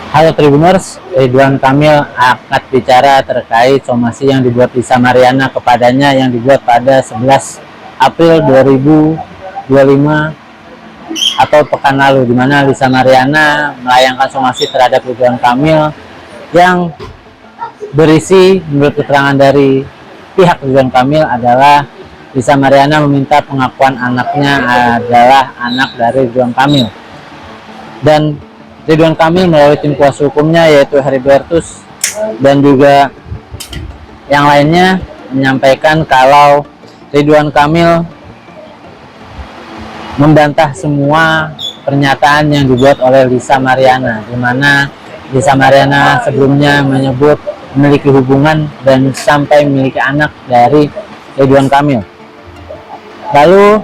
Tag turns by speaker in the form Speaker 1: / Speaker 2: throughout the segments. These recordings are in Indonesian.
Speaker 1: Halo Tribuners, Ridwan Kamil akan bicara terkait somasi yang dibuat Lisa Mariana kepadanya yang dibuat pada 11 April 2025 atau pekan lalu, di mana Lisa Mariana melayangkan somasi terhadap Ridwan Kamil yang berisi, menurut keterangan dari pihak Ridwan Kamil, adalah Lisa Mariana meminta pengakuan anaknya adalah anak dari Ridwan Kamil, dan Ridwan Kamil melalui tim kuasa hukumnya yaitu Heribertus dan juga yang lainnya menyampaikan kalau Ridwan Kamil membantah semua pernyataan yang dibuat oleh Lisa Mariana, di mana Lisa Mariana sebelumnya menyebut memiliki hubungan dan sampai memiliki anak dari Ridwan Kamil. Lalu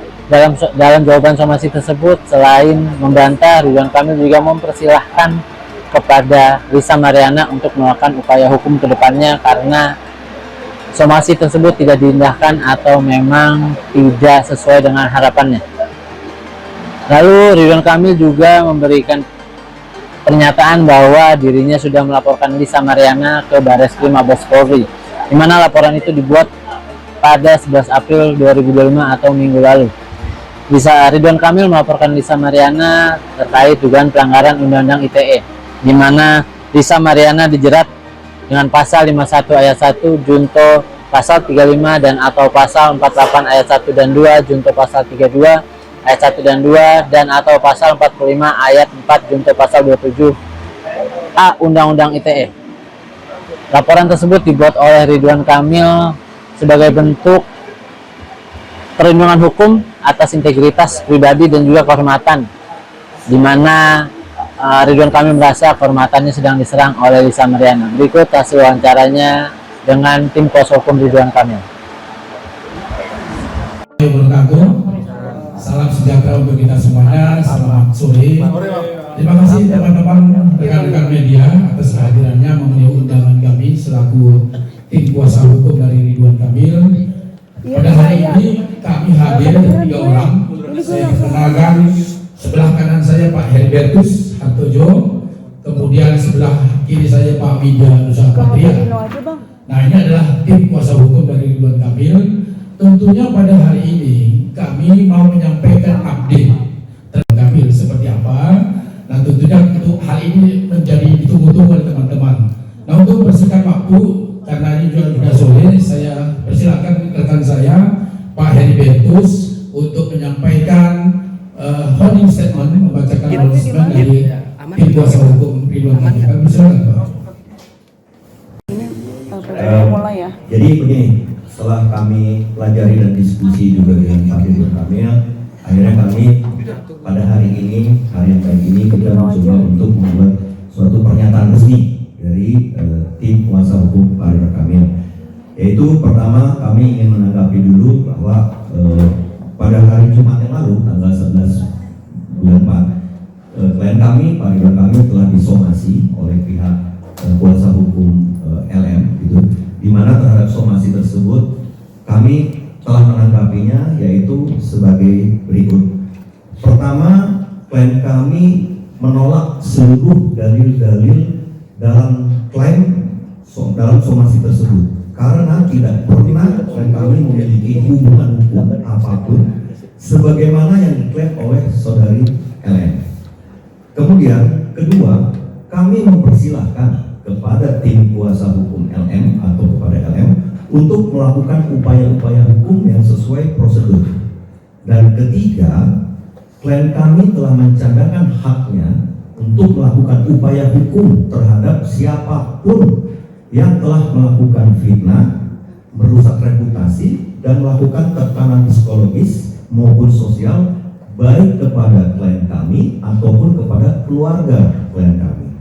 Speaker 1: dalam jawaban somasi tersebut, selain membantah, Ridwan Kamil juga mempersilahkan kepada Lisa Mariana untuk melakukan upaya hukum ke depannya karena somasi tersebut tidak diindahkan atau memang tidak sesuai dengan harapannya. Lalu Ridwan Kamil juga memberikan pernyataan bahwa dirinya sudah melaporkan Lisa Mariana ke Barreskrim Mabes Polri, di mana laporan itu dibuat pada 11 April 2025 atau minggu lalu. Ridwan Kamil melaporkan Lisa Mariana terkait dugaan pelanggaran Undang-Undang ITE, di mana Lisa Mariana dijerat dengan pasal 51 ayat 1 junto pasal 35 dan atau pasal 48 ayat 1 dan 2 junto pasal 32 ayat 1 dan 2 dan atau pasal 45 ayat 4 junto pasal 27A Undang-Undang ITE. Laporan tersebut dibuat oleh Ridwan Kamil sebagai bentuk perlindungan hukum atas integritas pribadi dan juga kehormatan, di mana Ridwan Kamil merasa kehormatannya sedang diserang oleh Lisa Mariana. Berikut hasil wawancaranya dengan tim kuasa hukum Ridwan Kamil.
Speaker 2: Salam sejahtera untuk kita semuanya. Selamat sore. Terima kasih teman-teman rekan-rekan media atas kehadirannya memenuhi undangan kami selaku tim kuasa hukum dari Ridwan Kamil. Pada hari ini kami hadir 3 orang. Saya dikenalkan sebelah kanan saya Pak Heribertus Hartojo, kemudian sebelah kiri saya Pak Widya Nusa Patria. Nah, ini adalah tim kuasa hukum dari Ridwan Kamil. Tentunya pada hari ini kami mau menyampaikan update terhadap Kamil seperti apa. Nah, tentunya untuk hal ini menjadi ditunggu-tunggu oleh teman-teman. Nah, untuk bersingkat waktu, karena ini juga sore, saya persilakan rekan saya Pak Heribertus untuk menyampaikan holding statement, membacakan holding statement dari tim kuasa hukum Ridwan Kamil. Kami silakan Pak.
Speaker 3: Jadi begini, setelah kami pelajari dan diskusi juga dengan Pak Ridwan Kamil, akhirnya kami pada hari ini, hari yang baik ini, kita mencoba untuk membuat suatu pernyataan resmi dari tim kuasa hukum Pak Ridwan Kamil. Yaitu pertama, kami ingin menanggapi dulu bahwa pada hari Jumat yang lalu, tanggal 11 bulan 4, klien kami Pak Ridwan Kamil telah disomasi oleh pihak kuasa hukum LM, gitu, di mana terhadap somasi tersebut kami telah menanggapinya yaitu sebagai berikut. Pertama, klien kami menolak seluruh dalil-dalil dalam klaim dalam somasi tersebut karena tidak pernah klien kami memiliki hubungan hukum apapun sebagaimana yang diklaim oleh saudari LM. Kemudian kedua, kami mempersilahkan kepada tim kuasa hukum LM atau kepada LM untuk melakukan upaya-upaya hukum yang sesuai prosedur. Dan ketiga, klien kami telah mencadangkan haknya untuk melakukan upaya hukum terhadap siapapun yang telah melakukan fitnah, merusak reputasi, dan melakukan tekanan psikologis maupun sosial baik kepada klien kami ataupun kepada keluarga klien kami.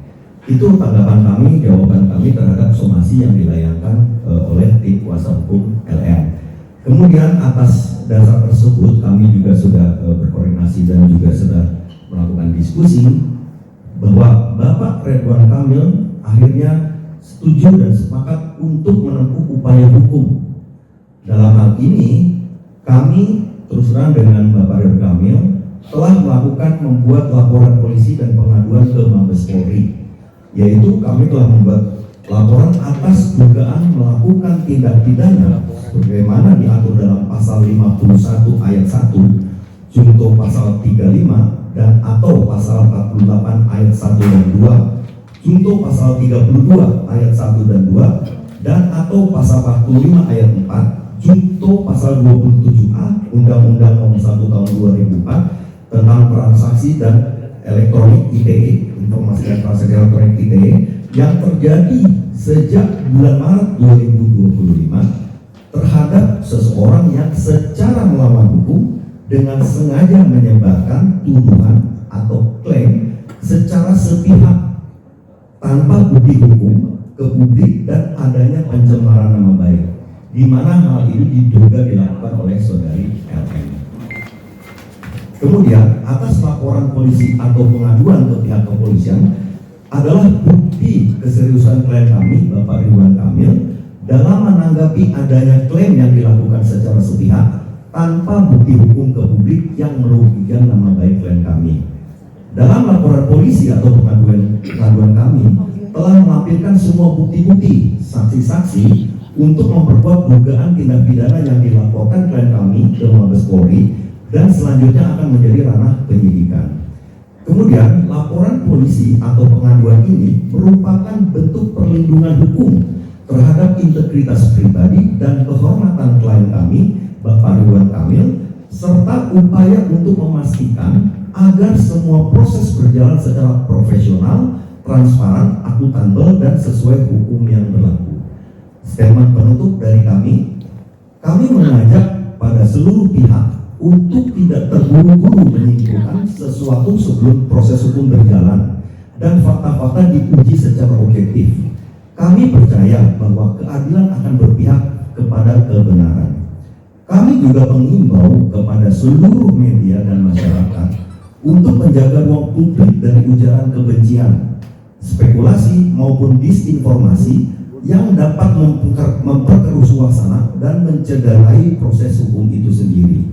Speaker 3: Itu tanggapan kami, jawaban kami terhadap somasi yang dilayangkan oleh tim kuasa hukum LM. Kemudian atas dasar tersebut kami juga sudah berkoordinasi dan juga sudah melakukan diskusi bahwa Bapak Ridwan Kamil akhirnya setuju dan sepakat untuk menempuh upaya hukum. Dalam hal ini kami terus terang dengan Bapak Ridwan Kamil telah membuat laporan polisi dan pengaduan ke Mabes Polri, yaitu kami telah membuat laporan atas dugaan melakukan tindak pidana sebagaimana diatur dalam pasal 51 ayat 1, junto pasal 35 dan atau pasal 48 ayat 1 dan 2, junto pasal 32 ayat 1 dan 2, dan atau pasal 45 ayat 4, junto pasal 27A Undang-Undang Nomor 1 Tahun 2004 tentang transaksi dan elektronik ITE, informasi dan transaksi elektronik ITE, yang terjadi sejak bulan Maret 2025 terhadap seseorang yang secara melawan hukum dengan sengaja menyebarkan tuduhan atau klaim secara sepihak tanpa bukti hukum ke publik dan adanya pencemaran nama baik, di mana hal ini diduga dilakukan oleh saudari LM. Kemudian atas laporan polisi atau pengaduan ke pihak kepolisian adalah bukti keseriusan klien kami, Bapak Ridwan Kamil, dalam menanggapi adanya klaim yang dilakukan secara sepihak tanpa bukti hukum ke publik yang merugikan nama baik klien kami. Dalam laporan polisi atau pengaduan kami telah melampirkan semua bukti-bukti, saksi-saksi untuk memperkuat dugaan tindak pidana yang dilaporkan klien kami ke Mabes Polri dan selanjutnya akan menjadi ranah penyidikan. Kemudian laporan polisi atau pengaduan ini merupakan bentuk perlindungan hukum terhadap integritas pribadi dan kehormatan klien kami, Bapak Ridwan Kamil, serta upaya untuk memastikan agar semua proses berjalan secara profesional, transparan, akuntabel, dan sesuai hukum yang berlaku. Statement penutup dari kami mengajak pada seluruh pihak untuk tidak terburu-buru menyimpulkan sesuatu sebelum proses hukum berjalan dan fakta-fakta diuji secara objektif. Kami percaya bahwa keadilan akan berpihak kepada kebenaran. Kami juga mengimbau kepada seluruh media dan masyarakat untuk menjaga ruang publik dari ujaran kebencian, spekulasi maupun disinformasi yang dapat memperkeruh suasana dan mencederai proses hukum itu sendiri.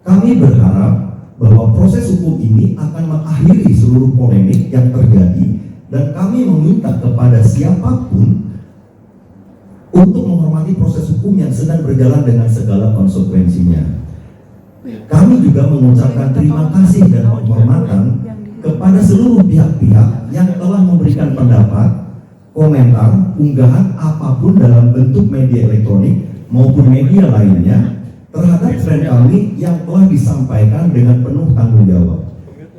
Speaker 3: Kami berharap bahwa proses hukum ini akan mengakhiri seluruh polemik yang terjadi, dan kami meminta kepada siapapun untuk menghormati proses hukum yang sedang berjalan dengan segala konsekuensinya. Kami juga mengucapkan terima kasih dan penghormatan kepada seluruh pihak-pihak yang telah memberikan pendapat, komentar, unggahan apapun dalam bentuk media elektronik maupun media lainnya terhadap klien kami yang telah disampaikan dengan penuh tanggung jawab.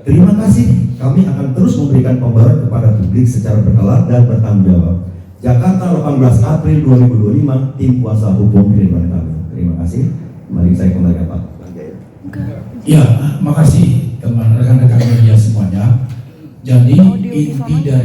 Speaker 3: Terima kasih, kami akan terus memberikan pembaruan kepada publik secara berkala dan bertanggung jawab. Jakarta 18 April 2025, tim kuasa hukum Ridwan Kamil. Terima kasih. Mari saya kembali ke Pak.
Speaker 2: Ya, makasih teman rekan-rekan media semuanya. Jadi inti dari